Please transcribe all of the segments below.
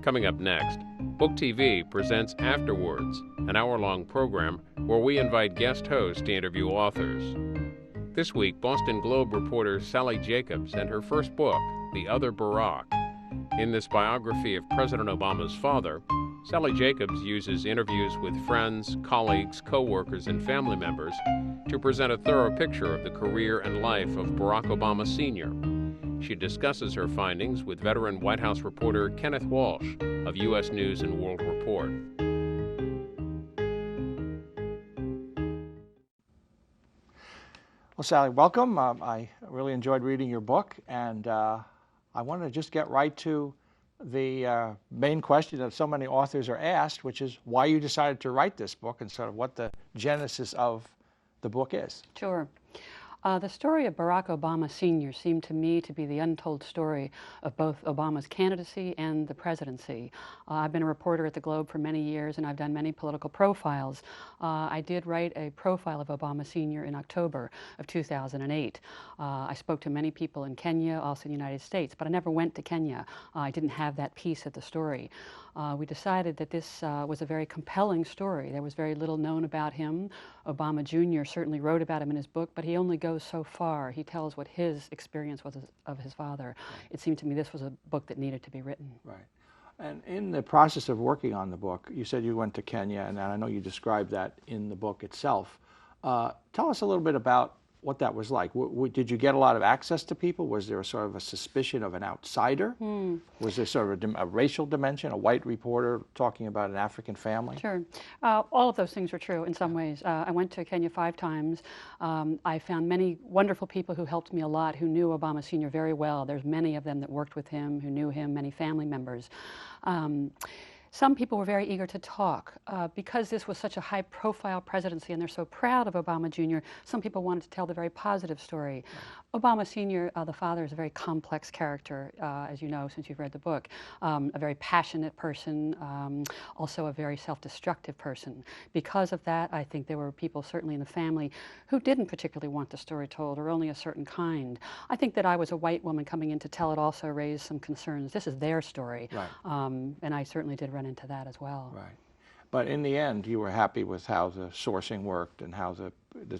Coming up next, BookTV presents Afterwards, an hour-long program where we invite guest hosts to interview authors. This week, Boston Globe reporter Sally Jacobs and her first book, The Other Barack. In this biography of President Obama's father, Sally Jacobs uses interviews with friends, colleagues, co-workers, and family members to present a thorough picture of the career and life of Barack Obama Sr. She discusses her findings with veteran White House reporter Kenneth Walsh of U.S. News and World Report. Well, Sally, welcome. I really enjoyed reading your book, and I want to just get right to the main question that so many authors are asked, which is why you decided to write this book and sort of what the genesis of the book is. Sure. The story of Barack Obama Sr. seemed to me to be the untold story of both Obama's candidacy and the presidency. I've been a reporter at the Globe for many years, and I've done many political profiles. I did write a profile of Obama Sr. in October of 2008. I spoke to many people in Kenya, also in the United States, but I never went to Kenya. I didn't have that piece of the story. We decided that this was a very compelling story. There was very little known about him. Obama Jr. certainly wrote about him in his book, but he only goes so far. He tells what his experience was of his father. Right. It seemed to me this was a book that needed to be written. Right. And in the process of working on the book, you said you went to Kenya, and I know you described that in the book itself. Tell us a little bit about what that was like. Did you get a lot of access to people? Was there a sort of a suspicion of an outsider? Was there sort of a racial dimension, a white reporter talking about an African family? Sure. All of those things are true in some ways. I went to Kenya 5 times. I found many wonderful people who helped me a lot, who knew Obama Sr. very well. There's many of them that worked with him, who knew him, many family members. Some people were very eager to talk. Because this was such a high-profile presidency and they're so proud of Obama Jr., some people wanted to tell the very positive story. Right. Obama Sr., the father, is a very complex character, as you know, since you've read the book. A very passionate person, also a very self-destructive person. Because of that, I think there were people, certainly in the family, who didn't particularly want the story told, or only a certain kind. I think that I was a white woman coming in to tell it also raised some concerns. This is their story. Right. And I certainly did run into that as well. Right. But in the end, you were happy with how the sourcing worked and how the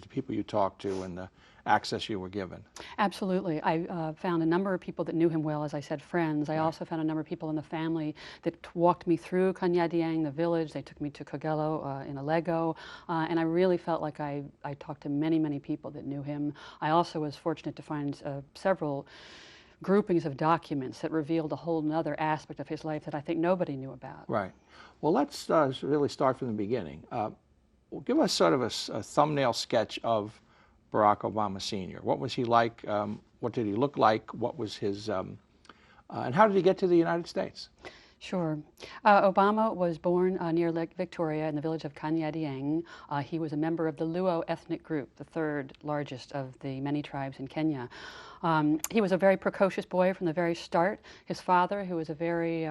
people you talked to and the access you were given. Absolutely. I found a number of people that knew him well, as I said, friends. I also found a number of people in the family that walked me through Kanyadiang, the village. They took me to Kogelo in Alego, and I really felt like I talked to many, many people that knew him. I also was fortunate to find several groupings of documents that revealed a whole other aspect of his life that I think nobody knew about. Right. Well, let's really start from the beginning. Give us sort of a thumbnail sketch of Barack Obama Sr. What was he like? What did he look like? What was his, and how did he get to the United States? Sure. Obama was born near Lake Victoria in the village of Kanyadiang. He was a member of the Luo ethnic group, the third largest of the many tribes in Kenya. He was a very precocious boy from the very start. His father, who was a very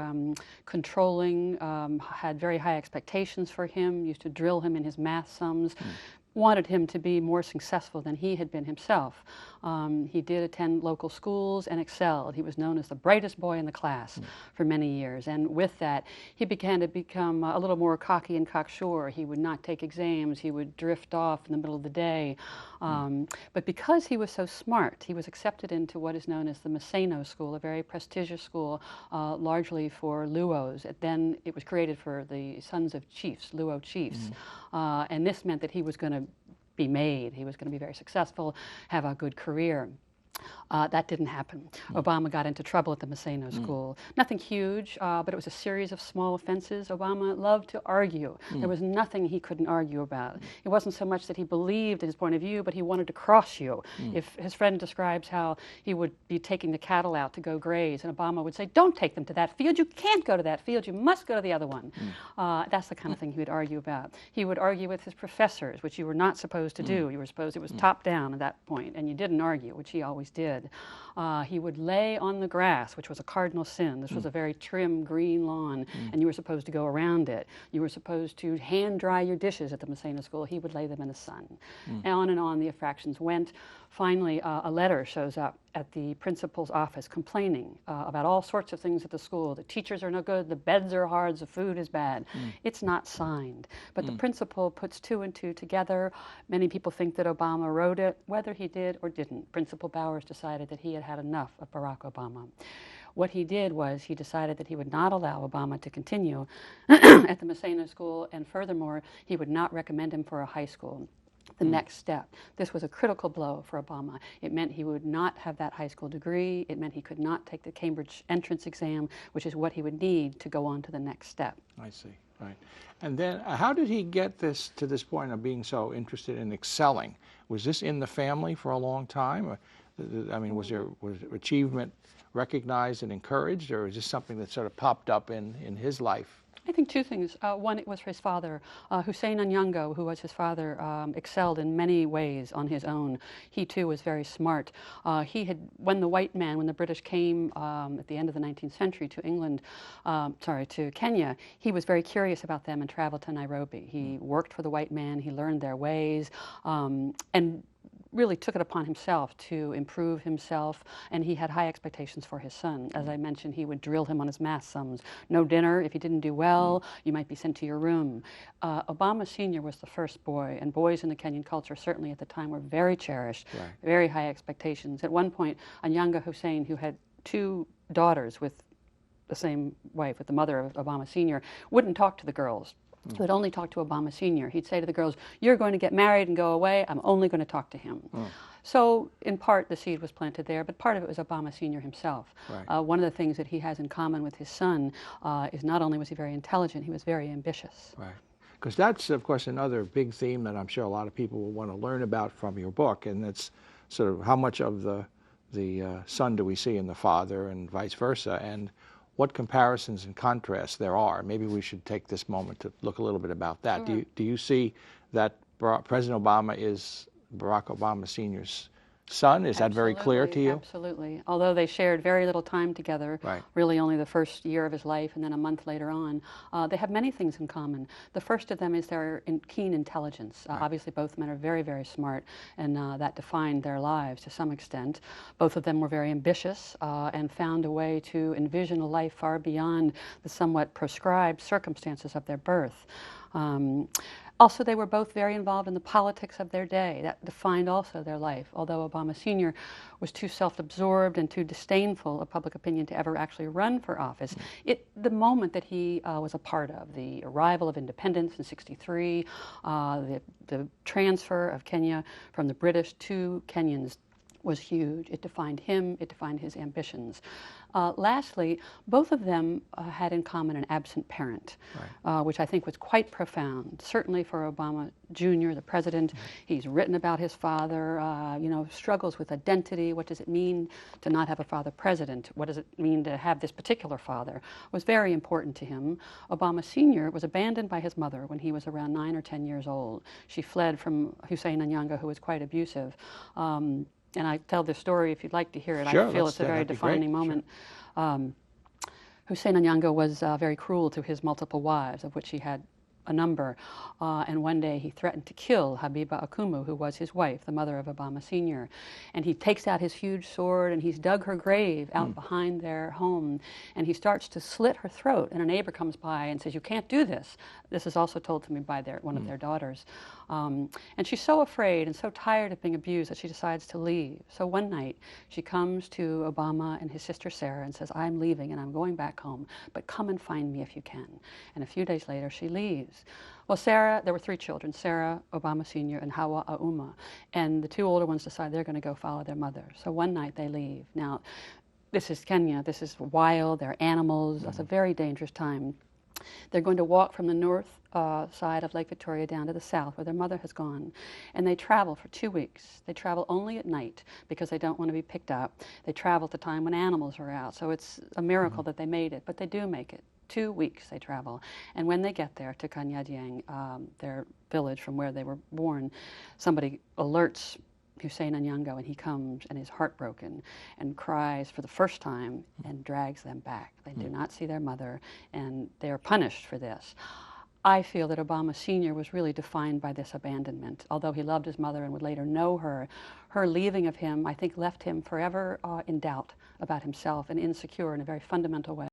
controlling, had very high expectations for him, used to drill him in his math sums, wanted him to be more successful than he had been himself. He did attend local schools and excelled. He was known as the brightest boy in the class for many years. And with that, he began to become a little more cocky and cocksure. He would not take exams. He would drift off in the middle of the day. But because he was so smart, he was accepted into what is known as the Maseno School, a very prestigious school, largely for Luos. Then it was created for the sons of chiefs, Luo chiefs. And this meant that he was going to be made. He was going to be very successful, have a good career. That didn't happen. Obama got into trouble at the Maseno School. Nothing huge, but it was a series of small offenses. Obama loved to argue. There was nothing he couldn't argue about. It wasn't so much that he believed in his point of view, but he wanted to cross you. If his friend describes how he would be taking the cattle out to go graze, and Obama would say, "Don't take them to that field. You can't go to that field. You must go to the other one." That's the kind of thing he would argue about. He would argue with his professors, which you were not supposed to do. You were supposed, it was top down at that point, and you didn't argue, which he always did. He would lay on the grass, which was a cardinal sin. This was a very trim green lawn, and you were supposed to go around it. You were supposed to hand dry your dishes at the Maseno School. He would lay them in the sun. And on the infractions went. Finally, a letter shows up at the principal's office complaining about all sorts of things at the school. The teachers are no good, the beds are hard, the food is bad. It's not signed. But the principal puts two and two together. Many people think that Obama wrote it. Whether he did or didn't, Principal Bowers decided that he had had enough of Barack Obama. What he did was he decided that he would not allow Obama to continue at the Massena School, and furthermore, he would not recommend him for a high school. The next step. This was a critical blow for Obama. It meant he would not have that high school degree. It meant he could not take the Cambridge entrance exam, which is what he would need to go on to the next step. I see, right. And then how did he get this to this point of being so interested in excelling? Was this in the family for a long time? Or, I mean, was achievement recognized and encouraged, or is this something that sort of popped up in his life? I think two things. One, it was his father. Hussein Onyango, who was his father, excelled in many ways on his own. He too was very smart. When the British came at the end of the 19th century to England, to Kenya, he was very curious about them and traveled to Nairobi. He worked for the white man, he learned their ways, and really took it upon himself to improve himself, and he had high expectations for his son. As I mentioned, he would drill him on his math sums. No dinner. If you didn't do well, you might be sent to your room. Obama Sr. was the first boy, and boys in the Kenyan culture, certainly at the time, were very cherished, very high expectations. At one point, Anyanga Hussein, who had two daughters with the same wife, with the mother of Obama Sr., wouldn't talk to the girls. He would only talk to Obama Sr. He'd say to the girls, "You're going to get married and go away. I'm only going to talk to him." So in part, the seed was planted there, but part of it was Obama Sr. himself. One of the things that he has in common with his son is not only was he very intelligent, he was very ambitious. Right. Because that's, of course, another big theme that I'm sure a lot of people will want to learn about from your book, and that's sort of how much of the son do we see in the father and vice versa, and what comparisons and contrasts there are. Maybe we should take this moment to look a little bit about that. Sure. Do you see that President Obama is Barack Obama Sr.'s son? Is that very clear to you? Absolutely. Although they shared very little time together, really only the first year of his life and then a month later on, they have many things in common. The first of them is their keen intelligence. Obviously, both men are very, very smart, and that defined their lives to some extent. Both of them were very ambitious and found a way to envision a life far beyond the somewhat prescribed circumstances of their birth. Also, they were both very involved in the politics of their day. That defined also their life. Although Obama Sr. was too self-absorbed and too disdainful of public opinion to ever actually run for office, the moment that he was a part of, the arrival of independence in '63, the transfer of Kenya from the British to Kenyans, was huge. It defined him, it defined his ambitions. Lastly, both of them had in common an absent parent, which I think was quite profound. Certainly for Obama Jr., the president, he's written about his father, struggles with identity. What does it mean to not have a father president? What does it mean to have this particular father? Was very important to him. Obama Sr. was abandoned by his mother when he was around 9 or 10 years old. She fled from Hussein Onyango, who was quite abusive. And I tell this story if you'd like to hear it. Sure, I feel it's a very defining moment. Sure. Hussein Onyango was very cruel to his multiple wives, of which he had a number. And one day he threatened to kill Habiba Akumu, who was his wife, the mother of Obama Sr. And he takes out his huge sword and he's dug her grave out behind their home. And he starts to slit her throat. And a neighbor comes by and says, "You can't do this." This is also told to me by one of their daughters. And she's so afraid and so tired of being abused that she decides to leave. So one night she comes to Obama and his sister Sarah and says, "I'm leaving and I'm going back home, but come and find me if you can." And a few days later she leaves. Well, Sarah, there were 3 children, Sarah, Obama Sr., and Hawa Auma. And the 2 older ones decide they're going to go follow their mother. So one night they leave. Now, this is Kenya. This is wild. There are animals. It's a very dangerous time. They're going to walk from the north side of Lake Victoria down to the south where their mother has gone. And they travel for 2 weeks. They travel only at night because they don't want to be picked up. They travel at the time when animals are out. So it's a miracle that they made it, but they do make it. 2 weeks they travel. And when they get there to Kanyadiang, their village from where they were born, somebody alerts Hussein Onyango, and he comes and is heartbroken and cries for the first time and drags them back. They do not see their mother, and they are punished for this. I feel that Obama Sr. was really defined by this abandonment. Although he loved his mother and would later know her, her leaving of him, I think, left him forever in doubt about himself and insecure in a very fundamental way.